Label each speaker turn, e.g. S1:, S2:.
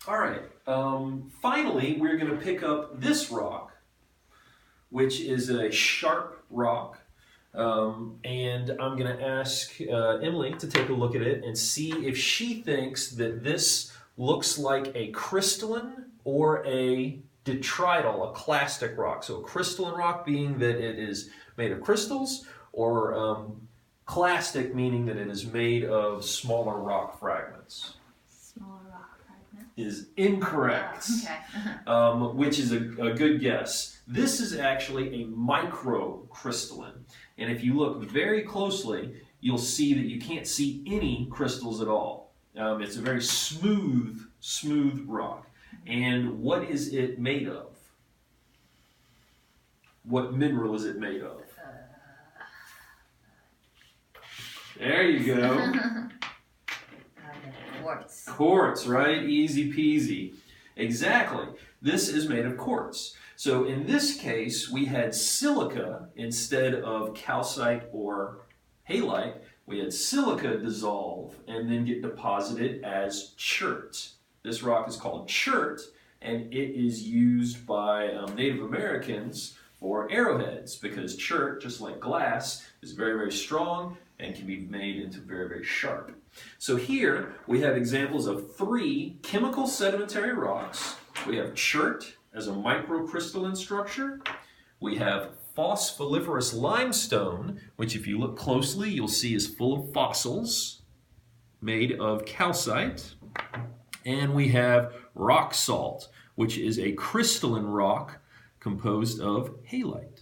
S1: All right, finally we're going to pick up this rock, which is a sharp rock. And I'm going to ask Emily to take a look at it and see if she thinks that this looks like a crystalline or a detrital, a clastic rock. So a crystalline rock being that it is made of crystals, or clastic meaning that it is made of smaller rock fragments.
S2: Smaller rock fragments?
S1: Is incorrect,
S2: okay.
S1: Which is a good guess. This is actually a microcrystalline. And if you look very closely, you'll see that you can't see any crystals at all. It's a very smooth rock. And what is it made of? What mineral is it made of? There you go.
S2: Quartz.
S1: Quartz, right? Easy peasy. Exactly. This is made of quartz. So in this case, we had silica instead of calcite or halite. We had silica dissolve and then get deposited as chert. This rock is called chert, and it is used by Native Americans for arrowheads, because chert, just like glass, is very, very strong and can be made into very, very sharp. So here we have examples of 3 chemical sedimentary rocks. We have chert as a microcrystalline structure. We have phospholiferous limestone, which if you look closely, you'll see is full of fossils made of calcite. And we have rock salt, which is a crystalline rock composed of halite.